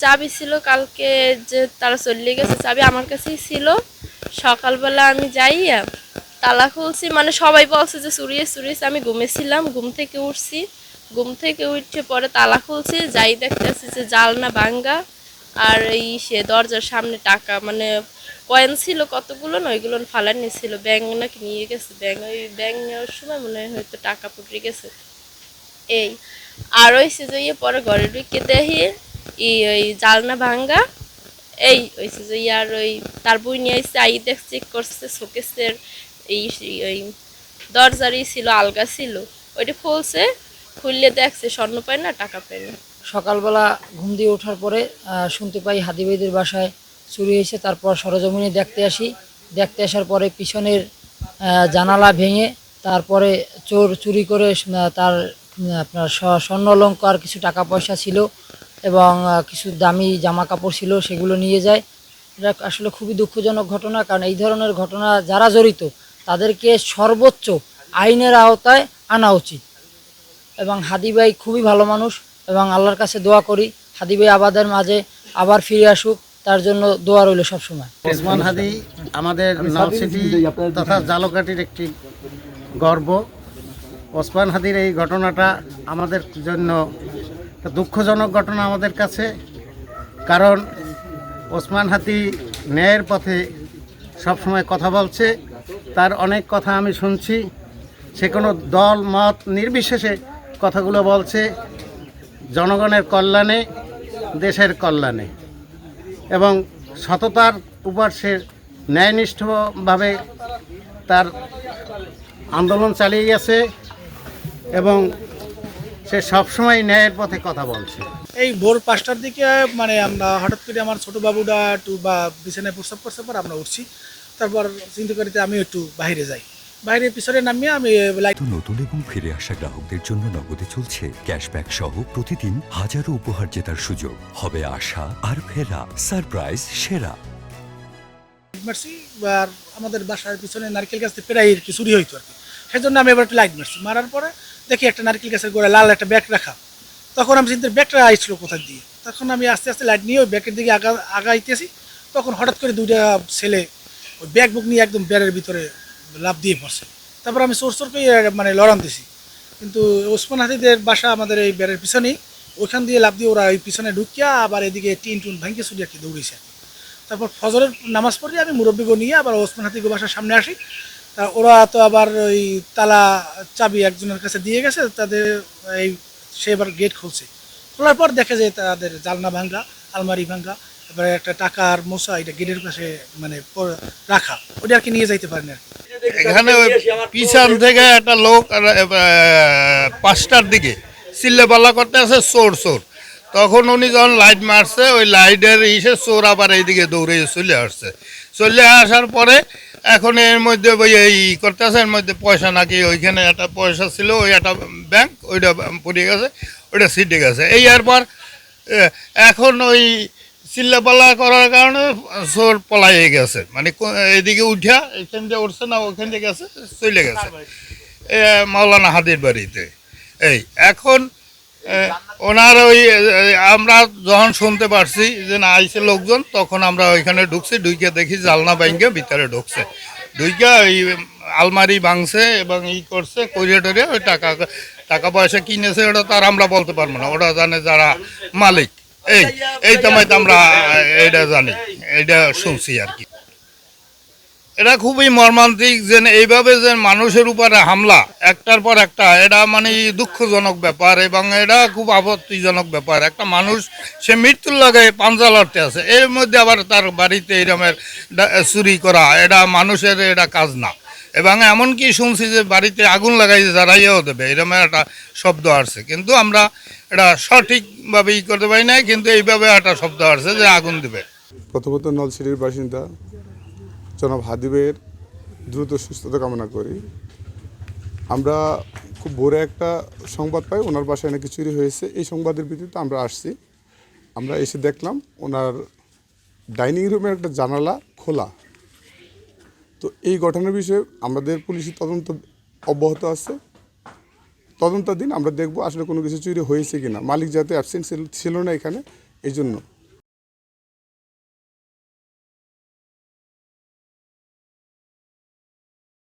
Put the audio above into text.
চাবি ছিল কালকে, যে তারা চলে গেছে, চাবি আমার কাছেই ছিল। সকালবেলা আমি যাইয়া তালা খুলছি, মানে সবাই বলছে যে চুরিয়েছে, আমি ঘুমেছিলাম, ঘুম থেকে উঠছি, ঘুম থেকে উঠে পরে তালা খুলছি, যাই দেখতেছি যে জালনা ভাঙ্গা। আর এই সে দরজার সামনে টাকা, মানে কয়েন ছিল কতগুলো না, ওইগুলো ফালার নিয়েছিল, ব্যাংক নাকি নিয়ে গেছে, ওই ব্যাংক নেওয়ার সময় মনে হয় হয়তো টাকা পুড়ে গেছে। এই আর হইছে যে পরে ঘরে ঢুকে দেখি ওই জালনা ভাঙ্গা। এই হইছে যে ইয়ার ওই তার বই নিয়ে আসছে, আই দেখ চেক করছে শোকেসের এই ওই দরজারই ছিল, আলগা ছিল, ওইটা খুলছে, খুললে দেখছে স্বর্ণ পায় না, টাকা পায় না। সকালবেলা ঘুম দিয়ে ওঠার পরে শুনতে পাই হাদি ভাইদের বাসায় চুরি হয়েছে। তারপর সরজমিনে দেখতে আসার পরে পিছনের জানালা ভেঙে তারপরে চোর চুরি করে তার আপনার স্বর্ণ অলংকার কিছু টাকা পয়সা ছিল এবং কিছু দামি জামা কাপড় ছিল, সেগুলো নিয়ে যায়। এটা আসলে খুবই দুঃখজনক ঘটনা, কারণ এই ধরনের ঘটনা যারা জড়িত তাদেরকে সর্বোচ্চ আইনের আওতায় আনা উচিত। এবং হাদি ভাই খুবই ভালো মানুষ এবং আল্লাহর কাছে দোয়া করি হাদি ভাই আবাদের মাঝে আবার ফিরে আসুক, তার জন্য দোয়া রইল সবসময়। ওসমান হাদি আমাদের নলসিটি তথা জালকাঠির একটি গর্ব। ওসমান হাদির এই ঘটনাটা আমাদের জন্য একটা দুঃখজনক ঘটনা আমাদের কাছে, কারণ ওসমান হাদি ন্যায়ের পথে সবসময় কথা বলছে, তার অনেক কথা আমি শুনছি, সে কোনো দল মত নির্বিশেষে কথাগুলো বলছে জনগণের কল্যাণে, দেশের কল্যাণে, এবং সততার উপর সে ন্যায়নিষ্ঠভাবে তার আন্দোলন চালিয়ে গেছে এবং সে সবসময় ন্যায়ের পথে কথা বলছে। এই ভোর 5টার দিকে মানে আমরা হঠাৎ করে আমার ছোটো বাবুটা একটু বা বিছানায় প্রস্রাব করছে, পর আমরা উঠছি, তারপর চিন্তা করিতে আমি একটু বাইরে যাই, বাইরে পিছনে নামিয়ে আমি নতুন এবং ফিরে আসা গ্রাহকদের জন্য নগদে চলছে ক্যাশব্যাক সহ প্রতিদিন হাজারো উপহার জেতার সুযোগ। হবে আশা আর ফেরা, সারপ্রাইজ সেরা। মারছি আর আমাদের বাসার পিছনে নারকেল গাছ প্রায় আর কি চুরি হইতো আর কি, সেই জন্য আমি এবার একটু লাইট মারছি, মারার পরে দেখি একটা নারকেল গাছের গোড়ায় লাল একটা ব্যাগ রাখা। তখন আমি চিন্তা ব্যাগটা আসছিল কোথায় দিয়ে, তখন আমি আস্তে আস্তে লাইট নিয়ে ওই ব্যাগের দিকে আগাইতেছি, তখন হঠাৎ করে দুইটা ছেলে ওই ব্যাগ বুক নিয়ে একদম ব্যাগের ভিতরে লাফ দিয়ে পড়ছে। তারপর আমি চোর চোরকেই মানে লড়ান দিছি, কিন্তু ওসমান হাদিদের বাসা আমাদের এই ব্যাগের পিছনেই, ওইখান দিয়ে লাফ দিয়ে ওরা ওই পিছনে ঢুকিয়া আবার এদিকে টিন টুন ভাঙ্গে চুরি আর কি দৌড়েছে। তারপর ফজরের নামাজ পড়ে আমি মুরব্বীকে নিয়ে আবার ওসমান হাদিদের বাসার সামনে আসি। তা ওরা তো আবার ওই তালা চাবি একজনের কাছে দিয়ে গেছে, তাদের এই সে এবার গেট খুলছে, খোলার পর দেখে যে তাদের জালনা ভাঙ্গা, আলমারি ভাঙ্গা, এবারে একটা টাকার মোছা এটা গেটের পাশে মানে রাখা, ওটা আর কি নিয়ে যাইতে পারেন আর কি। এখানে পিছন থেকে একটা লোক 5টার দিকে চিল্লাপাল্লা করতে আছে চোর চোর, তখন উনি যখন লাইট মারছে ওই লাইটের চোর আবার এইদিকে দৌড়ে চলে আসার পরে এখন এর মধ্যে এই করতে আছে, এর মধ্যে পয়সা নাকি ওইখানে একটা পয়সা ছিল, ওই একটা ব্যাংক ওইটা পড়ে গেছে, ওইটা ছিটে গেছে। এই এরপর এখন ওই চিল্লাপাল্লা করার কারণে চোর পলাইয়ে গেছে, মানে এদিকে উঠা এখান দিয়ে উঠছে না, ওখান থেকে গেছে চলে গেছে মাওলানা হাদির বাড়িতে। এই এখন ওনার ওই আমরা যখন শুনতে পারছি যে না আইছে লোকজন, তখন আমরা ওইখানে ঢুকছি, ঢুকে দেখি জালনা ব্যাংকে ভিতরে ঢুকছে, ঢুকে ওই আলমারি ভাঙছে এবং করছে করিয়ে ওই টাকা পয়সা কিনেছে, ওটা তার আমরা বলতে পারবো না, ওটা জানে যারা মালিক। এই সময় তো আমরা এটা জানি, এটা শুনছি আর কি। এটা খুবই মর্মান্তিক যে এইভাবে যে মানুষের উপরে হামলা একটার পর একটা, এটা মানে দুঃখজনক ব্যাপার এবং এটা খুব আপত্তিজনক ব্যাপার। একটা মানুষ সে মৃত্যুর লাগে পাঞ্জা লড়তে আছে, এর মধ্যে আবার তার বাড়িতে এরমের চুরি করা, এটা মানুষের এটা কাজ না। এবং এমনকি শুনছি যে বাড়িতে আগুন লাগাইছে জ্বালাইয়াও দেবে, এরমের একটা শব্দ আসছে, কিন্তু আমরা এটা সঠিকভাবে করতে পারি না, কিন্তু এইভাবে একটা শব্দ আসছে যে আগুন দেবে। প্রথমত নলছিটির বাসিন্দা জনাব হাদি ভাইয়ের দ্রুত সুস্থতা কামনা করি। আমরা খুব ভোরে একটা সংবাদ পাই ওনার বাসায় নাকি চুরি হয়েছে, এই সংবাদের ভিত্তিতে আমরা আসছি। আমরা এসে দেখলাম ওনার ডাইনিং রুমের একটা জানালা খোলা। তো এই ঘটনার বিষয়ে আমাদের পুলিশি তদন্ত অব্যাহত আছে, তদন্তাধীন। আমরা দেখব আসলে কোনো কিছু চুরি হয়েছে কিনা, মালিক যাতে অ্যাবসেন্ট ছিল না এখানে, এই জন্য